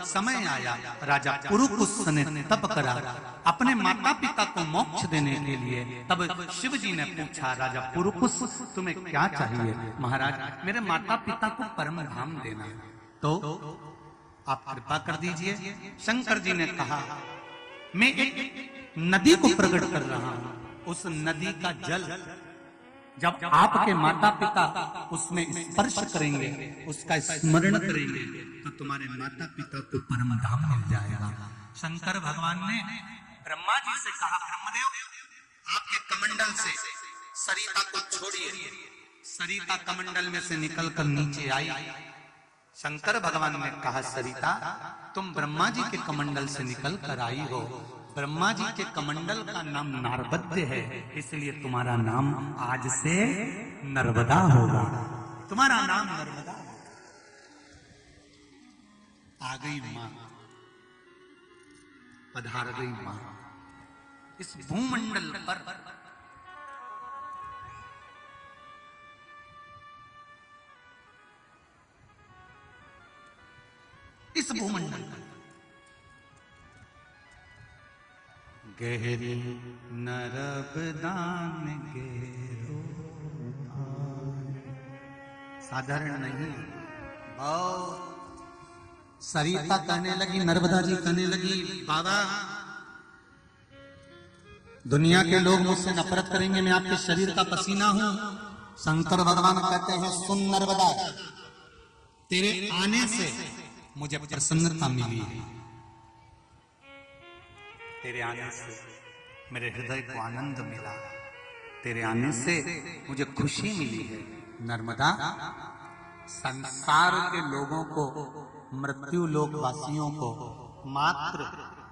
समय आया, राजा पुरुकुस ने तप करा अपने माता पिता को मोक्ष देने के लिए। तब शिव जी ने पूछा, राजा पुरुकुस तुम्हें क्या चाहिए? महाराज, मेरे माता पिता को परम धाम देना, तो आप कृपा कर दीजिए। शंकर जी ने कहा, मैं एक नदी को प्रकट कर रहा हूं, उस नदी का जल जब आपके माता पिता उसमें स्पर्श करेंगे, उसका स्मरण करेंगे, तो तुम्हारे माता पिता को परम धाम मिल जाएगा। शंकर भगवान ने ब्रह्मा जी से कहा, ब्रह्मदेव आपके कमंडल से सरिता को छोड़िए। सरिता कमंडल में से निकलकर नीचे आई। शंकर भगवान ने कहा, सरिता तुम ब्रह्मा जी के कमंडल से निकल कर आई हो, ब्रह्मा जी के कमंडल का नाम नारबद्य है, इसलिए तुम्हारा नाम आज से नर्मदा होगा। तुम्हारा नाम नर्मदा होगा। आ गई मां, पधार गई मां इस भूमंडल पर। इस भूमंडल पर गहरी नर्मदा में गहरो साधारण नहीं। सरिता कहने लगी, नर्मदा जी कहने लगी, बाबा दुनिया के लोग मुझसे नफरत करेंगे, मैं आपके शरीर का पसीना हूं। शंकर भगवान कहते हैं, सुन नर्मदा, तेरे आने से मुझे प्रसन्नता मिली है, तेरे आने से मेरे हृदय को आनंद मिला, तेरे आने से मुझे खुशी मिली है। नर्मदा, संसार के लोगों को, मृत्यु लोक वासियों को मात्र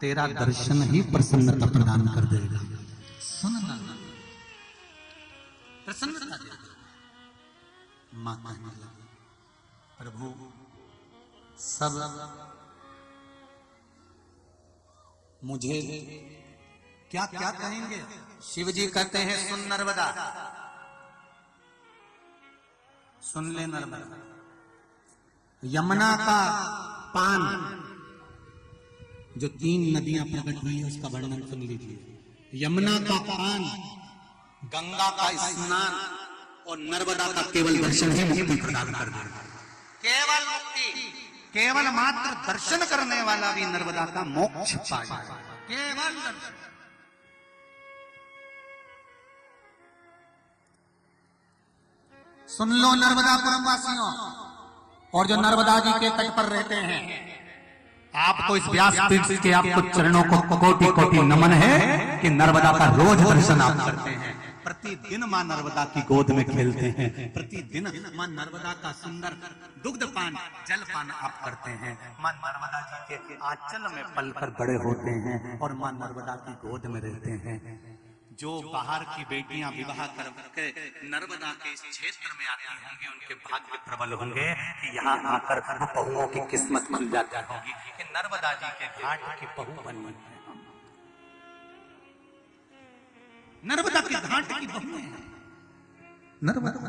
तेरा दर्शन ही प्रसन्नता प्रदान कर देगा। सुन नर्मदा, प्रसन्नता देगा। मां कहने लगी, प्रभु सब मुझे क्या क्या कहेंगे? शिव जी कहते हैं, सुन नर्मदा, सुन ले नर्मदा, यमुना का पान, जो 3 नदियां प्रकट हुई है उसका वर्णन सुन लीजिए। यमुना का पान, गंगा का स्नान और नर्मदा का केवल दर्शन ही मुक्ति प्रदान कर देगा। केवल मुक्ति, केवल मात्र दर्शन करने वाला भी नर्मदा का मोक्ष पाएगा। केवल दर्शन। सुन लो नर्मदापुरम वासियों, और जो नर्मदा जी के तट पर रहते हैं, आपको इस व्यासपीठ के आपको चरणों को कोटि कोटि नमन है कि नर्मदा का रोज दर्शन आप करते हैं। प्रतिदिन मां नर्मदा की गोद में खेलते हैं, प्रतिदिन मां नर्मदा का सुंदर दुग्ध पान, जल पान आप करते हैं। मां नर्मदा जी के आंचल में पलकर बड़े होते हैं और मां नर्मदा की गोद में रहते हैं। जो बाहर की बेटियां विवाह करके नर्मदा के इस क्षेत्र में आती होंगी, उनके भाग्य प्रबल होंगे कि यहाँ आकर बहुओं की किस्मत खुल जाती होगी कि नर्मदा जी के घाट की बहू बनी है। नर्मदा के घाट की बहू है नर्मदा।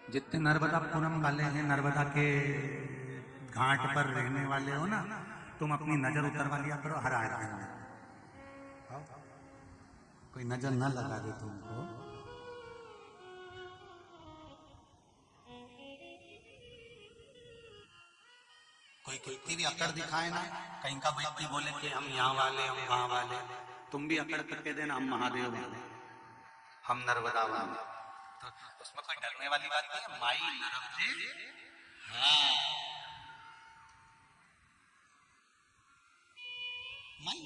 जितने नर्मदापुरम वाले हैं, नर्मदा के घाट पर रहने वाले हो ना, तुम अपनी नजर उतरवा लिया करो हर आदमी में, कोई नजर न लगा दे तुमको। कोई कितनी भी अकड़ दिखाए ना, कहीं का व्यक्ति बोले कि हम यहाँ वाले, हम वहां वाले, तुम भी अकड़ करके देना हम महादेव वाले, हम नर्मदा वाले, तो उसमें कोई डरने वाली बात नहीं है। माई नर्मदे, हाँ माई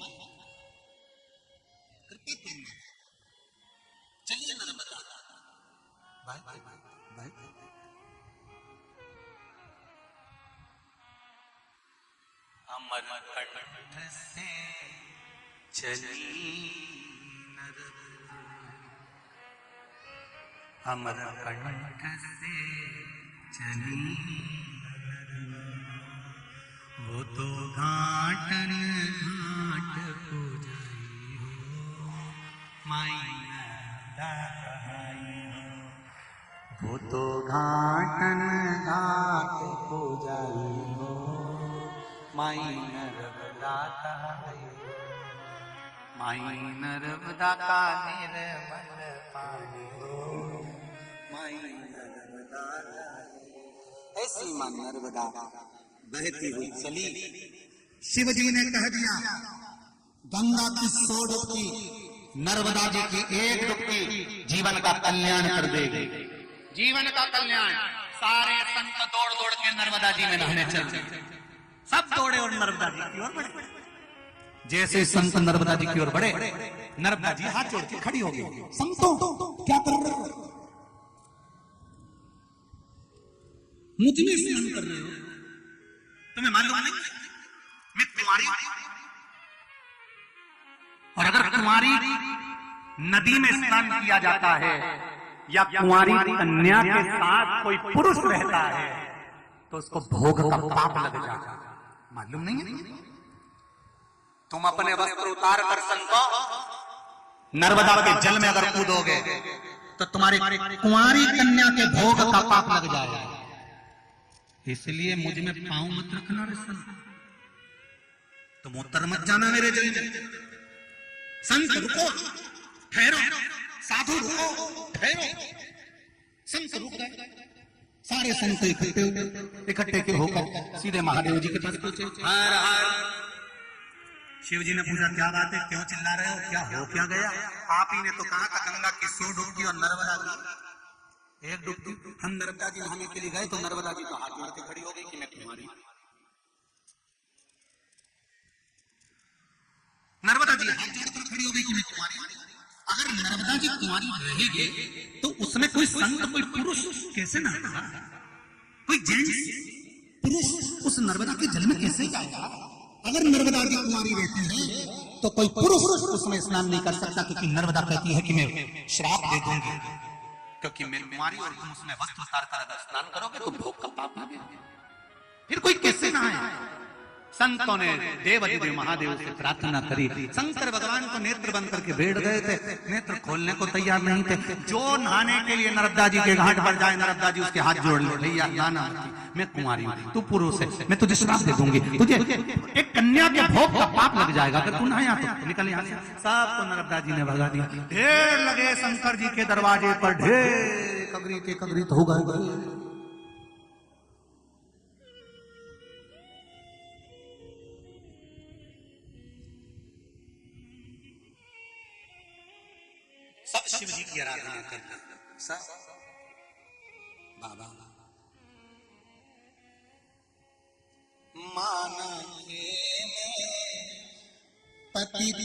चलिए नर्मदा भाई भाई भाई भाई। अमर कंठ से चली नर्मदा, अमर कंठ से चली नर्मदा, वो तो घाटन घाट को जाई हो, माई नर्मदा कहाई हो। वो तो घाटन घाट को जाई हो, माई नर्मदा का माई नर्मदा का निर्मल पानी हो, माई नर्मदा का। ऐसी मां नर्मदा बहती हुई चली। शिव जी ने कह दिया गंगा की 100 डुबकी, नर्मदा जी की 1 डुबकी जीवन का कल्याण कर देगी, जीवन का कल्याण। सारे संत दौड़ दौड़ के नर्मदा जी में नहाने चले, सब दौड़े और नर्मदा जी की ओर बढ़े। जैसे संत नर्मदा जी की ओर बढ़े, नर्मदा जी हाथ जोड़ के खड़ी हो गई। संतो क्या कर रहे हो? मुझ में स्नान कर रहे हो? तुम्हें मालूम नहीं मैं कुंवारी हूं? और अगर कुंवारी नदी में स्नान किया जाता है या कुंवारी कन्या के साथ कोई पुरुष रहता है तो उसको भोग का पाप लग जाता है। मालूम नहीं है? तुम अपने वस्त्र उतार कर संतो नर्मदा के जल में अगर कूदोगे तो तुम्हारी कुंवारी कन्या के भोग का पाप लग जाएगा। इसलिए मुझ में पांव मत रखना रे संत, तुम उतर मत जाना मेरे जल में। संत रुको, ठहरो, साधु रुको, ठहरो। संत रुक गए, सारे संत इकट्ठे के होकर सीधे महादेव जी के पास पहुंचे। हर हर। शिव जी ने पूछा क्या बात है, क्यों चिल्ला रहे हो, क्या हो क्या गया? आप ही ने तो कहा था गंगा की 100 डुबकी और नर्मदा की 1 डुबकी। हम नर्मदा जी नहाने के लिए गए तो नर्मदा जी तो हाथ जोड़ के खड़ी हो गई कि मैं तुम्हारी। नर्मदा जी हाथ जोड़कर खड़ी हो गई कि मैं कुंवारी। अगर नर्मदा जी कुंवारी रहेगी तो उसमें कोई संत, कोई पुरुष कैसे ना होगा? कोई जेंट्स पुरुष उस नर्मदा के जल में कैसे जाएगा? अगर नर्मदा जी कुंवारी रहती है तो कोई पुरुष उसमें स्नान नहीं कर सकता, क्योंकि नर्मदा कहती है कि मैं श्राप दे दूंगी, क्योंकि मैं कुंवारी और तुम उसमें वस्त्र उतार कर अगर स्नान करोगे तो भोग का पाप लगेगा। फिर कोई कैसे नहाए? संतों ने देवाधिदेव महादेव से प्रार्थना करी। शंकर भगवान को नेत्र बंद करके बैठ गए थे, नेत्र खोलने को तैयार नहीं थे। जो नहाने के लिए नर्मदा जी के घाट पर जाए, नर्मदा जी उसके हाथ जोड़ ले, भैया नाना मैं कुंवारी हूं, तू पुरुष है, मैं तुझे श्राप दे दूंगी, तुझे एक कन्या के भोग का पाप लग जाएगा अगर तू नहाया तो। निकल यहां से। सबको नर्मदा जी ने भगा दिया। ढेर लगे शंकर जी के दरवाजे पर, ढेर कगरीत हो गए। सब शिव जी की आराधना करना, सब बाबा माना पतित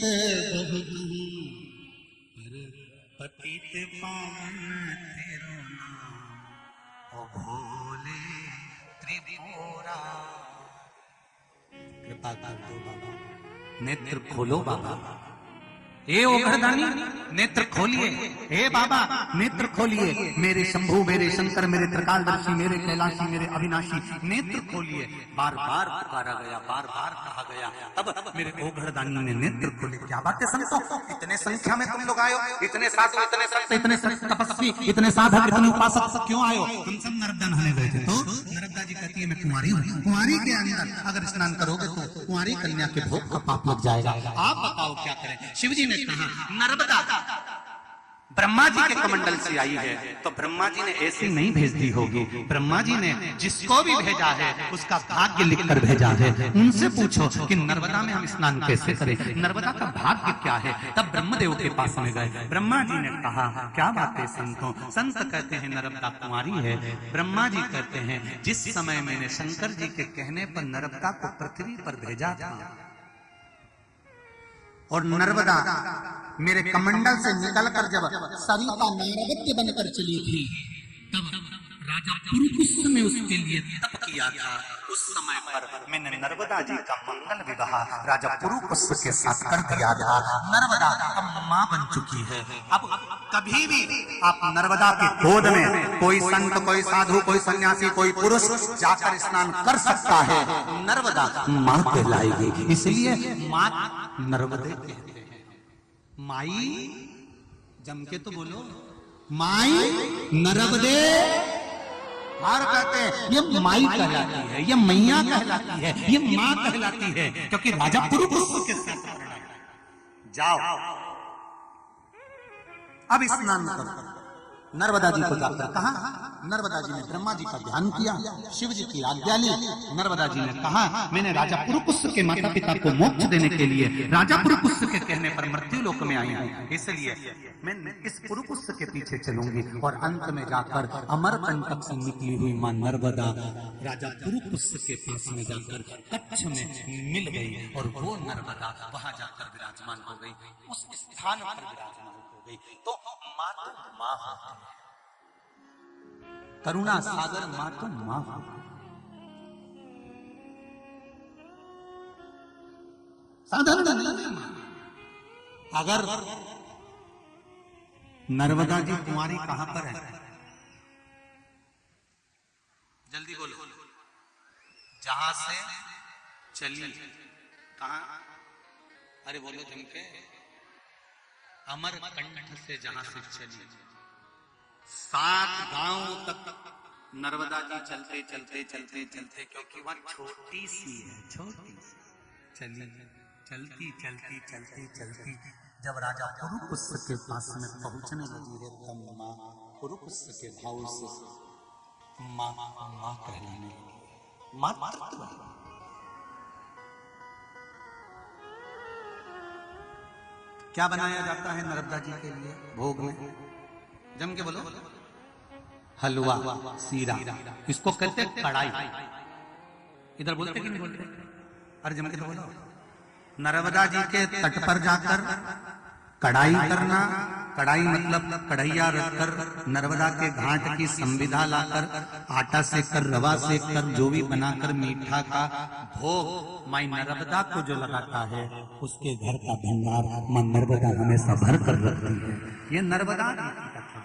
पतित पावन तेरो नाम, ओ भोले त्रिपुरा। कृपा कर दो बाबा, नेत्र खोलो बाबा। ए ओ घरदानी नेत्र खोलिए, हे बाबा नेत्र खोलिए। मेरे शंभु, मेरे शंकर, मेरे त्रिकालदर्शी, मेरे कैलाशी, मेरे अविनाशी, नेत्र खोलिए। बार बार पुकारा गया, बार बार कहा गया, तब मेरे ओ घरदानी ने नेत्र खोले। क्या बात है संतों, इतने संख्या में तुम लोग आयो, इतने साधु, इतने संत, इतने तपस्वी, इतने साधक, इतने उपासक क्यों आयो? हम सब नर्मदा नहाने गए थे। तो नर्मदा जी कहती है मैं कुंवारी हूँ, कुंवारी के अंदर अगर स्नान करोगे तो कुंवारी कन्या के भोग का पाप लग जाएगा। आप बताओ क्या करें? शिव जी ने कहा नर्मदा ब्रह्मा जी के कमंडल से आई है तो ब्रह्मा जी ने ऐसी नहीं भेज दी होगी। ब्रह्मा जी ने जिसको भी भेजा है उसका भाग्य लिखकर भेजा है। उनसे पूछो कि नर्मदा में हम स्नान कैसे करें, नर्मदा का भाग्य क्या है। तब ब्रह्मदेव के पास में गए। ब्रह्मा जी ने कहा क्या बात है संतों? संत कहते हैं नर्मदा कुंवारी है। ब्रह्मा जी कहते हैं जिस समय मैंने शंकर जी के कहने पर नर्मदा को पृथ्वी पर भेजा था और नर्मदा मेरे कमंडल से निकलकर जब सरिता नैर्मत्य बनकर चली थी, तब राजा पुरुकुस ने उसके लिए तप किया था। उस समय पर मैंने नर्मदा जी का मंगल विवाह राजा पुरुकुस के साथ कर दिया था। नर्मदा अब मां बन चुकी है। अब कभी भी आप नर्मदा के गोद में कोई संत, कोई साधु, कोई सन्यासी, कोई पुरुष जाकर स्नान कर सकता है। नर्मदा मां कहलाएगी, इसलिए मां नर्मदे कहते हैं। माई जम के तो बोलो, माई नर्मदे हार कहते हैं। ये माई कहलाती है, ये मैया कहलाती है, ये माँ कहलाती है, क्योंकि राजा पुरुपुष्प के साथ जाओ अब स्नान करो। नर्मदा जी को जाकर कहा, नर्मदा जी ने ब्रह्मा जी का ध्यान किया, शिव जी की आज्ञा ली। नर्मदा जी ने कहा, मैंने राजा पुरुपुष्प के माता पिता को मोक्ष देने के लिए राजा पुरुपुष्प के कहने पर मृत्यु लोक में आई हूं, इसलिए मैं इस पुरुपुष्प के पीछे चलूंगी और अंत में जाकर अमरकंटक से निकली हुई मां नर्मदा राजा पुरुपुष्प के पास में जाकर कच्छ में मिल गई और वो नर्मदा वहां जाकर विराजमान हो गई, उस स्थान पर विराजमान हो गई। तो माँ तो माँ होती है, करुणा सागर माँ तो माँ होती है। साधारण नहीं माँ। अगर नर्मदा जी कुंवारी कहां पर है, जल्दी बोलो, जहां से चली, कहां, अरे बोलो जमके, अमरकंटक से जहां से चली, 7 गांव तक नर्मदा जी चलते चलते चलते चलते, क्योंकि वह छोटी सी है, छोटी सी चली, चलती चलती चलती चलती जब राजा पुरुपुष्प के पास में पहुंचने लगी है, तब माँ पुरुपुष्प के भाव से माँ माँ कहलाने लगी। मातृत्व क्या बनाया जाता है नर्मदा जी के लिए भोग में, जम के बोलो, हलवा, सीरा, इसको कहते हैं कढ़ाई। इधर बोलते कि नहीं बोलते, अरे जम के तो बोलो। नर्मदा जी के तट पर जाकर कढ़ाई करना, कढ़ाई मतलब कढ़ैया रखकर नर्मदा के घाट की संविधा लाकर आटा सेक कर, रवा सेक कर, जो भी बनाकर मीठा का भोग माई नर्मदा को जो लगाता है, उसके घर का भंडार मां नर्मदा हमेशा भर कर रखती है। ये नर्मदा की कथा,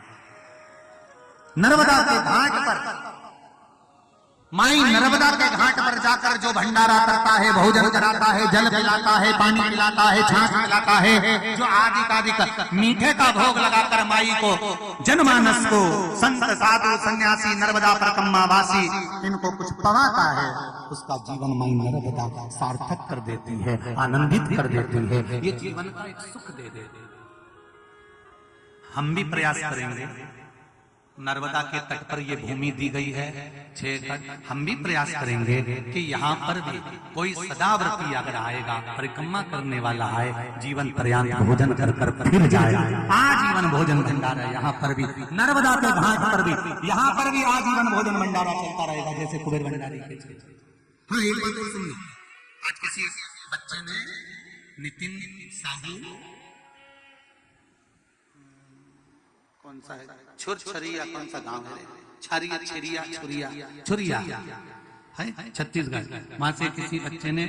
नर्मदा के घाट पर माई नर्मदा के घाट पर जाकर जो भंडारा करता है, भोजन कराता है, जल पिलाता है, पानी पिलाता है, छाछ पिलाता है, जो आदि मीठे का भोग लगाकर माई को, जनमानस को, संत साधु सन्यासी नर्मदा परकम्मा वासी इनको कुछ पवाता है, उसका जीवन माई नर्मदा सार्थक कर देती है, आनंदित कर देती है, ये जीवन का एक सुख दे देती है। हम भी प्रयास करेंगे, नर्मदा के तट पर ये भूमि दी गई है 6 एकड़, हम भी प्रयास करेंगे कि यहाँ पर भी कोई सदाव्रती अगर आएगा, परिक्रमा करने वाला आए, जीवन पर्यंत भोजन कर कर फिर जाए, आजीवन भोजन भंडारा यहाँ पर भी, नर्मदा के घाट पर भी, यहाँ पर भी आजीवन भोजन भंडारा चलता रहेगा, जैसे कुबेर भंडारी के। हाँ, एक बात और सुन लो, आज किसी बच्चे ने नितिन साहू, कौन सा है, छुरिया, कौन सा गांव है, छुरिया है छत्तीसगढ़, वहां से किसी बच्चे ने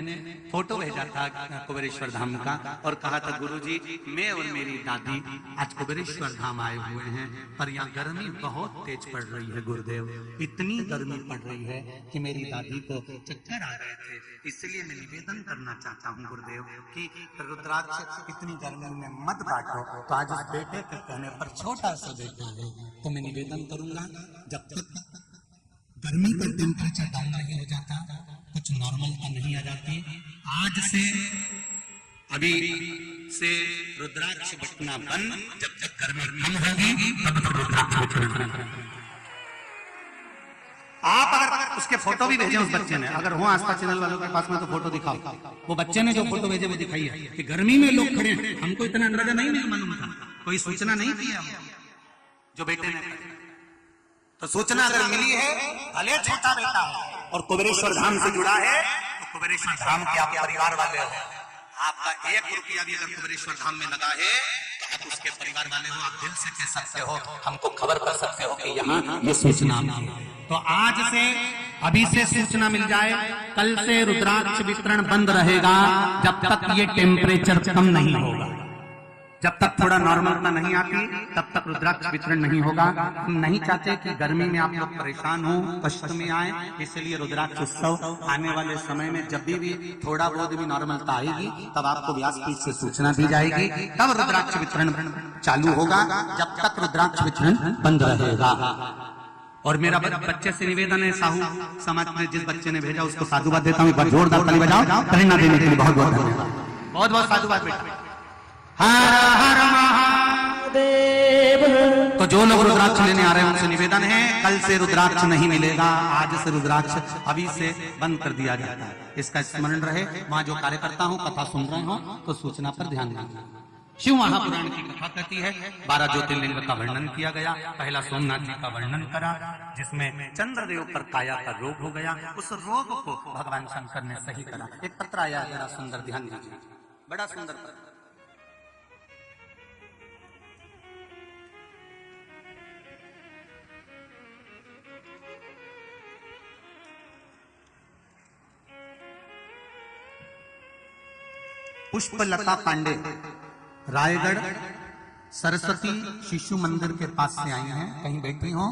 फोटो भेजा था कुबेरेश्वर धाम का और कहा था, गुरुजी मैं और मेरी दादी आज कुबेरेश्वर धाम आए हुए हैं, पर यहाँ गर्मी बहुत तेज पड़ रही है गुरुदेव, इतनी गर्मी पड़ रही है कि मेरी दादी को चक्कर आ रहे थे, इसलिए मैं निवेदन करना चाहता हूँ गुरुदेव कि रुद्राक्ष इतनी गर्मी में मत बांटो। तो आज उस बेटे के कहने पर, छोटा सा बेटा है, तो मैं निवेदन करूंगा, जब तक गर्मी का टेम्परेचर डाउन नहीं हो जाता, कुछ नॉर्मल का नहीं आ जाती, आज से अभी से रुद्राक्ष बटना बंद, जब तक गर्मी कम होगी तब तक रुद्राक्ष बटना। आप अगर उसके फोटो भी भेजे उस बच्चे ने, अगर हो आस्था चैनल वालों के पास में तो फोटो दिखाओ, वो बच्चे ने जो फोटो भेजे वो दिखाई है कि गर्मी में लोग खड़े हैं, हमको इतना अंदाजा नहीं मालूम था, कोई सूचना नहीं थी जो बेटे ने, तो सूचना अगर मिली है, भले छोटा बेटा है और कुबेरेश्वर धाम से जुड़ा है, तो कुबेरेश्वर धाम के आप परिवार वाले हो, आपका 1 रुपया भी अगर कुबेरेश्वर धाम में लगा है तो आप उसके परिवार वाले हो, आप दिल से कह सकते हो, हमको खबर कर सकते हो कि यहाँ ये सूचना मिली। तो आज से, अभी से सूचना मिल जाए, कल से रुद्राक्ष वितरण बंद रहेगा जब तक ये टेम्परेचर कम नहीं होगा। जब तक थोड़ा नॉर्मलता नहीं आती तब तक रुद्राक्ष विचरण नहीं होगा। हम नहीं चाहते कि गर्मी में आप लोग परेशान हो, कष्ट में आए, इसलिए रुद्राक्ष उत्सव आने वाले समय में जब भी थोड़ा बहुत भी नॉर्मलता आएगी तब आपको व्यासपीठ से सूचना दी जाएगी, तब रुद्राक्ष विचरण चालू होगा। जब तक रुद्राक्ष विचरण बंद रहेगा। और मेरा बच्चे से निवेदन है, साहू समाज में जिस बच्चे ने भेजा उसको साधुवाद देता हूँ। एक बार जोरदार ताली बजाओ प्रेरणा देने के लिए। बहुत बहुत धन्यवाद, बहुत बहुत साधुवाद बेटा। हर हर महादेव। तो जो लोग रुद्राक्ष लेने आ रहे हैं उनसे निवेदन है, कल से रुद्राक्ष नहीं मिलेगा, आज से रुद्राक्ष अभी से बंद कर दिया जाता है। इसका स्मरण रहे। वहां जो कार्यकर्ता हूं कथा सुन रहे हो तो सूचना पर ध्यान दीजिए। शिव महापुराण की कथा कहती है 12 ज्योतिर्लिंग का वर्णन किया गया। पहला सोमनाथ जी का वर्णन करा, जिसमें चंद्रदेव पर काया का रोग हो गया। उस रोग को भगवान शंकर ने सही करा। एक पत्र आया, बड़ा सुंदर, ध्यान दीजिए, बड़ा सुंदर पत्र। पुष्पलता पांडे, रायगढ़ सरस्वती शिशु मंदिर के पास से आई हैं। कहीं बैठी हो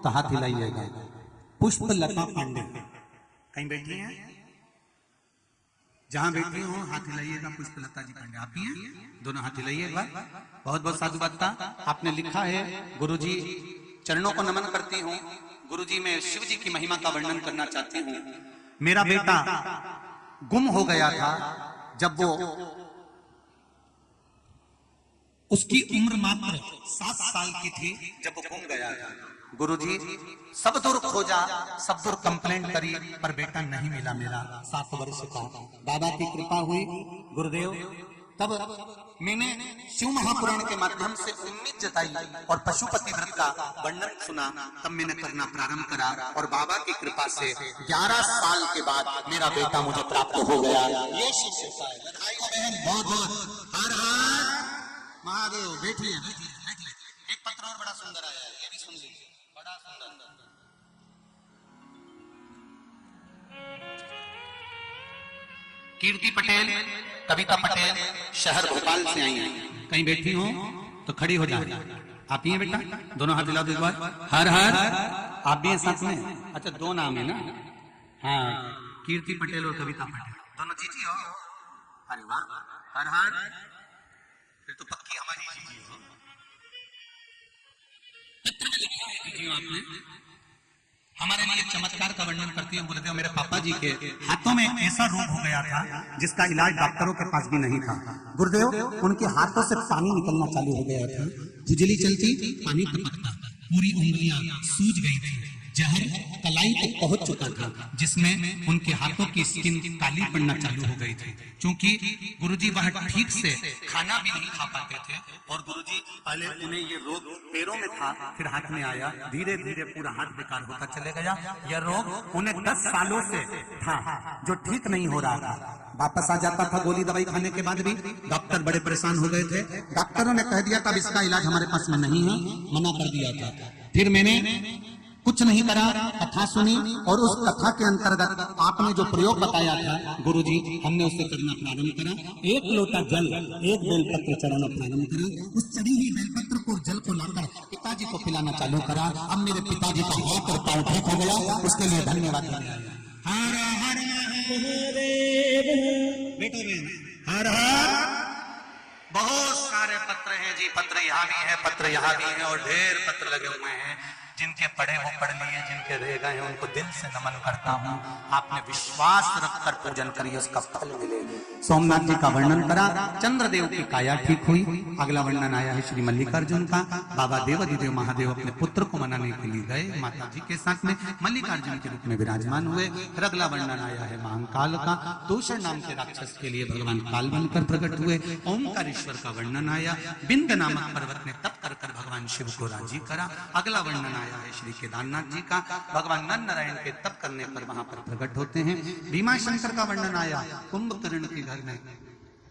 तो हाथ हिलाइएगा। पुष्पलता पांडे कहीं बैठी हैं? जहां बैठी हो हाथ हिलाइएगा। पुष्पलता जी पांडे आप ही हैं? दोनों हाथ हिलाइए एक बार। बहुत बहुत साधुवाद। आपने लिखा है, गुरुजी चरणों को नमन करती हूँ। गुरुजी मैं शिव जी की महिमा का वर्णन करना चाहती हूँ। मेरा बेटा गुम हो गया था जब वो, उसकी उम्र मात्र 7 साल की थी जब वो गुम गया था। गुरुजी सब दूर खोजा, सब दूर कंप्लेंट करी, पर बेटा नहीं मिला मेरा। 7 वर्ष का। बाबा की कृपा हुई गुरुदेव, तब मैंने शिव महापुराण के माध्यम से उम्मीद जताई और पशुपति व्रत का वर्णन सुना। तब मैंने करना प्रारंभ करा और बाबा की कृपा से 11 साल के बाद मेरा बेटा मुझे प्राप्त हो गया। ये शिव कृपा है। बधाई हो बहन, बहुत बहुत। हर हर महादेव। बैठिए बैठिए बैठिए। एक पत्र और बड़ा सुंदर आया है, ये भी सुन लीजिए, बड़ा सुंदर। कीर्ति पटेल, कविता पटेल शहर भोपाल से आई हैं। कहीं बैठी हो तो खड़ी हो जाए। आप ही हैं बेटा? दोनों हाथ हिला दो एक बार। हर हर। आप भी हैं साथ में? अच्छा, 2 नाम है ना? हाँ, कीर्ति पटेल और कविता पटेल, दोनों जीजी हो? अरे वाह, हर हर। फिर तो पक्की हमारी जीजी हो। जीजी हो आपने। हमारे लिए चमत्कार का वर्णन करती है गुरुदेव। मेरे पापा जी के हाथों में एक ऐसा रोग हो गया था जिसका इलाज डॉक्टरों के पास भी नहीं था। गुरुदेव, उनके हाथों से पानी निकलना चालू हो गया था। खुजली चलती, पानी टपकता, पूरी उंगलियां सूज गई थी, जहर कलाई तक पहुंच चुका था, जिसमें उनके हाथों की स्किन काली पड़ना चालू हो गई थी। क्योंकि गुरुजी वह ठीक से खाना भी नहीं खा पाते थे और गुरुजी पहले उन्हें ये रोग पैरों में था, फिर हाथ में आया, धीरे धीरे पूरा हाथ बेकार होता चले गया। यह रोग उन्हें 10 सालों से था जो ठीक नहीं हो रहा था। वापस आ जाता था गोली दवाई खाने के बाद भी। डॉक्टर बड़े परेशान हो गए थे। डॉक्टरों ने कह दिया था इसका इलाज हमारे पास में नहीं है, मना कर दिया था। फिर मैंने कुछ नहीं करा, कथा सुनी और उस कथा के अंतर्गत आपने जो प्रयोग बताया था गुरुजी, हमने उसे करना प्रारंभ करा। 1 लोटा जल, 1 बेलपत्र चढ़ाना प्रारंभ करा। उस चढ़ी हुई बेलपत्र को, जल को लाकर पिताजी को पिलाना चालू करा। अब मेरे पिताजी का हाथ और पांव ठीक हो गया। उसके लिए धन्यवाद। हर हर महादेव। बेटो हर हर। बहुत सारे पत्र हैं जी, पत्र यहाँ भी है, पत्र यहाँ भी है और ढेर पत्र लगे हुए हैं। जिनके पढ़े वो पढ़ लिए, जिनके रह गए उनको दिल से नमन करता हूँ। आपने विश्वास रखकर पूजन करिए, उसका फल मिलेगा। सोमनाथ जी का वर्णन करा, चंद्रदेव की काया ठीक हुई। अगला वर्णन आया है श्री मल्लिकार्जुन का। बाबा देवाधिदेव महादेव अपने पुत्र को मनाने के लिए गए माता जी के साथ में, मल्लिकार्जुन के रूप में विराजमान हुए। फिर अगला वर्णन आया है महाकाल का। दूसरे नाम के राक्षस के लिए भगवान काल बनकर प्रकट हुए। ओंकारेश्वर का वर्णन आया। बिंद नामक पर्वत ने तप कर भगवान शिव को राजी करा। अगला वर्णन आया है श्री केदारनाथ जी का। भगवान नर नारायण के तप करने पर वहां पर प्रकट होते हैं। भीमा शंकर का वर्णन आया कुंभकर्ण के घर में।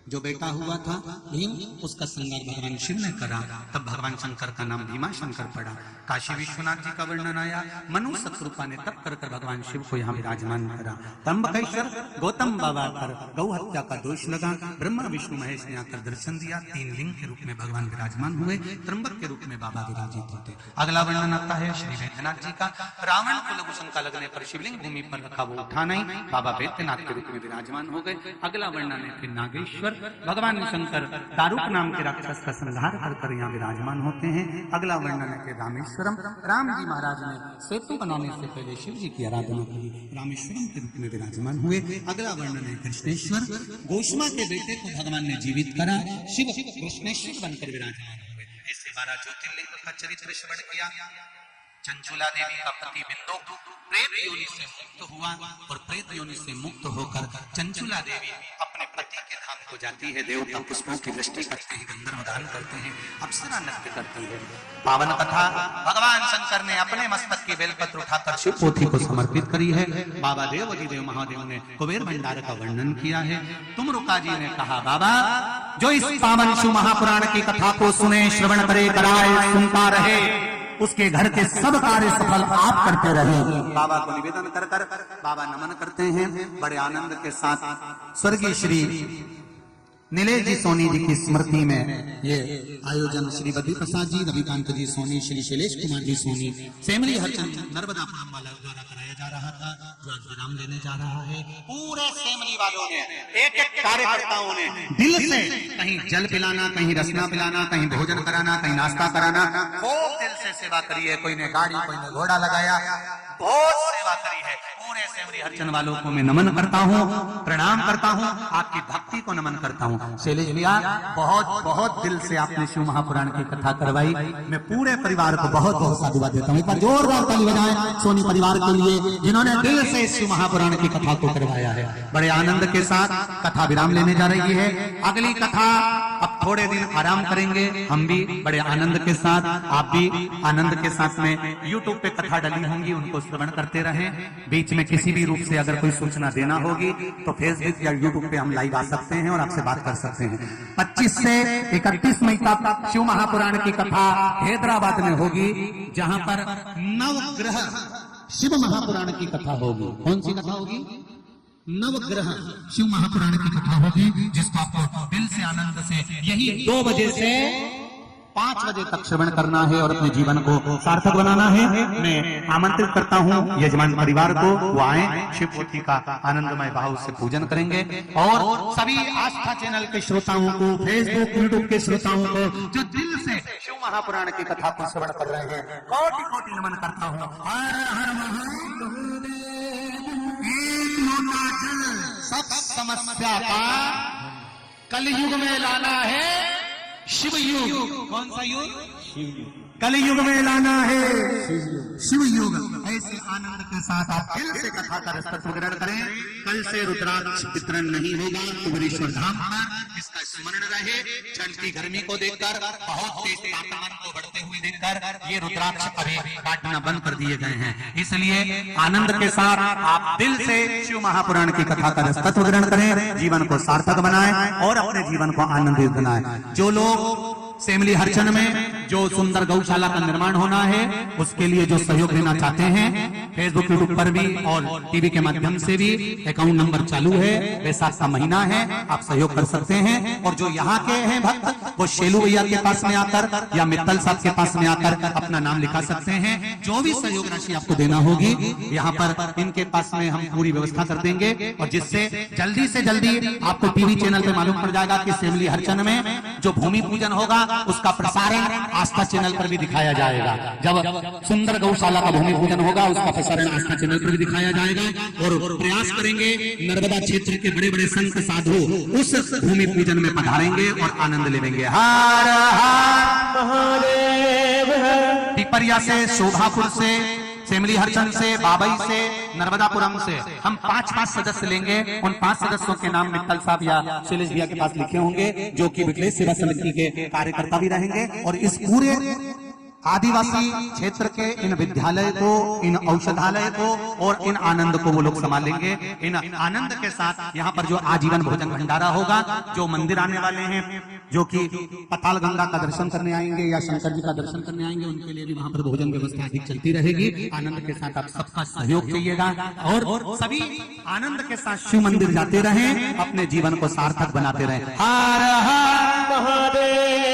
जो बेटा हुआ था भीम, उसका श्रृंगार भगवान शिव ने करा, तब भगवान शंकर का नाम भीमा शंकर पड़ा। काशी विश्वनाथ जी का वर्णन आया, मनु शत्रुपा ने तप कर भगवान शिव को यहाँ विराजमान करा। त्र्यंबकेश्वर गौतम बाबा पर गौ हत्या का दोष लगा, ब्रह्मा विष्णु महेश ने आकर दर्शन दिया, 3 लिंग के रूप में भगवान विराजमान हुए, त्र्यंबक के रूप में बाबा विराजित होते। अगला वर्णन आता है श्री वैद्यनाथ जी का, रावण को लघु शंका लगने पर शिवलिंग भूमि पर रखा, वो उठा नहीं, बाबा वैद्यनाथ के रूप में विराजमान हो गए। अगला वर्णन है फिर नागेश्वर, भगवान शंकर दारुक नाम के राक्षस का संहार कर यहाँ विराजमान होते हैं। अगला वर्णन है कि रामेश्वरम, राम जी महाराज ने सेतु बनाने से पहले शिव जी की आराधना करी, रामेश्वरम के रूप में विराजमान हुए। अगला वर्णन है कृष्णेश्वर, गोष्मा के बेटे को भगवान ने जीवित करा, शिव कृष्णेश्वर बनकर विराजमान हुए। ऐसे 12 ज्योतिर्लिंग का चरित्र श्रवण किया। चंचुला देवी का पति बिंदु प्रेत योनि से मुक्त हुआ और प्रेत योनि से मुक्त होकर चंचुला देवी अपने पति के धाम को जाती है। देवता पुष्पों की वृष्टि करते हैं, गंधर्व दान करते हैं, अप्सरा नृत्य करती है। पावन कथा भगवान शंकर ने अपने मस्तक की बेलपत्र उठाकर शिव पोथी को समर्पित करी है। बाबा देव महादेव ने कुबेर भंडार का वर्णन किया है। तुमरुका जी ने कहा, बाबा जो इस पावन शिव महापुराण की कथा को सुने, श्रवण करे, कराए, सुनता रहे, उसके घर के सब कार्य सफल आप करते रहे। बाबा को निवेदन कर बाबा नमन करते हैं। बड़े आनंद के साथ स्वर्गीय श्री नीलेश जी सोनी जी की स्मृति में ये आयोजन श्री बद्री प्रसाद जी, रविकांत जी सोनी, श्री शैलेश कुमार जी सोनी, सेमली हरचंद नर्मदापुरम वाला द्वारा कराया जा रहा था, जो आज विराम लेने जा रहा है। पूरे सेमली वालों ने, एक एक कार्यकर्ताओं ने दिल से कहीं जल पिलाना, कहीं रसना पिलाना, कहीं भोजन कराना, कहीं नाश्ता कराना, खूब दिल से सेवा करी है। कोई ने गाड़ी, कोई ने घोड़ा लगाया, बहुत सेवा करी है। पूरे सेमरी हरचंद वालों को मैं नमन करता हूँ, प्रणाम करता हूँ, आपकी भक्ति को नमन करता हूँ। शैलेश भैया बहुत बहुत दिल से आपने शिव महापुराण की कथा करवाई, मैं पूरे परिवार को बहुत बहुत साधुवाद देता हूँ। एक बार जोरदार ताली बजाएं सोनी परिवार के लिए, जिन्होंने दिल से शिव महापुराण की कथा को करवाया है। बड़े आनंद के साथ कथा विराम लेने जा रही है। अगली कथा अब थोड़े दिन आराम करेंगे, हम भी बड़े आनंद के साथ, आप भी आनंद के साथ में YouTube पे कथा डली होंगी, उनको श्रवण करते रहें। बीच में किसी भी रूप से अगर कोई सूचना देना होगी तो फेसबुक या YouTube पे हम लाइव आ सकते हैं और आपसे बात कर सकते हैं। 25 से 31 मई तक शिव महापुराण की कथा हैदराबाद में होगी, जहां पर नवग्रह शिव महापुराण की कथा होगी। कौन सी कथा होगी? नवग्रह शिव महापुराण की कथा होगी, जिसको आपको दिल से आनंद से यही 2 बजे से 5 बजे तक श्रवण करना है और अपने जीवन को सार्थक बनाना है। मैं आमंत्रित करता हूँ यजमान परिवार को, वो आए, शिव पोथी का आनंदमय भाव से पूजन करेंगे। और सभी आस्था चैनल के श्रोताओं को, फेसबुक यूट्यूब के श्रोताओं को जो दिल से शिव महापुराण की कथा को श्रवण कर रहे हैं, कोटि कोटि नमन करता हूँ। हर हर महादेव, एक लोटा जल सब समस्या का कलयुग में लाना है शिव युग। कौन सा युग? शिव युग। कलयुग में लाना है शिव युग। ऐसे आनंद के साथ आप दिल से कथा का रसत्व ग्रहण करें। कल से रुद्राक्ष वितरण नहीं होगा कुबेरेश्वर धाम पर, इसका स्मरण रहे। ठंड की गर्मी को देखकर, बहुत तेज तापमान को बढ़ते हुए देखकर ये रुद्राक्ष अभी काटना बंद कर दिए गए हैं। इसलिए आनंद के साथ आप दिल से शिव महापुराण की कथा का रसत्व ग्रहण करें, जीवन को सार्थक बनाएं और अपने जीवन को आनंदित बनाएं। जो लोग सेमली हरचंद में जो सुंदर गौशाला का निर्माण होना है, उसके लिए जो सहयोग देना चाहते हैं, फेसबुक यूट्यूब पर भी और टीवी के माध्यम से भी अकाउंट नंबर चालू है। वैसाख का महीना है, आप सहयोग कर सकते हैं। और जो यहाँ के हैं भक्त, वो शेलू भैया के पास में आकर या मित्तल साहब के पास में आकर अपना नाम लिखा सकते हैं। जो भी सहयोग राशि आपको देना होगी, यहाँ पर इनके पास में हम पूरी व्यवस्था कर देंगे, और जिससे जल्दी से जल्दी आपको टीवी चैनल पे मालूम पड़ जाएगा कि सेमली हरचंद में जो भूमि पूजन होगा, उसका प्रसारण आस्था चैनल पर भी दिखाया जाएगा। जब सुंदर गौशाला का भूमि पूजन होगा, उसका प्रसारण आस्था चैनल पर भी दिखाया जाएगा। और प्रयास करेंगे नर्मदा क्षेत्र के बड़े बड़े संत साधु उस भूमि पूजन में पधारेंगे और आनंद लेंगे। हर हर महादेव। पिपरिया से, शोभापुर से, सेमली हरचंद से, बाबई से, नर्मदापुरम से हम 5-5 सदस्य लेंगे। उन 5 सदस्यों के नाम मित्तल साहब या शैलेश भैया के पास लिखे होंगे, जो कि विकलेश सेवा समिति के कार्यकर्ता भी रहेंगे। और इस पूरे आदिवासी क्षेत्र के इन विद्यालय को, इन औषधालय को और इन आनंद को वो लोग संभालेंगे। इन आनंद के साथ यहाँ पर जो आजीवन भोजन भंडारा होगा, जो मंदिर आने वाले हैं, जो कि पाताल गंगा का दर्शन करने आएंगे या शंकर जी का दर्शन करने आएंगे, उनके लिए भी वहां पर भोजन व्यवस्था अधिक चलती रहेगी। आनंद के साथ आप सबका सहयोग चाहिएगा और सभी आनंद के साथ शिव मंदिर जाते रहें, अपने जीवन को सार्थक बनाते रहें। हर हर महादेव।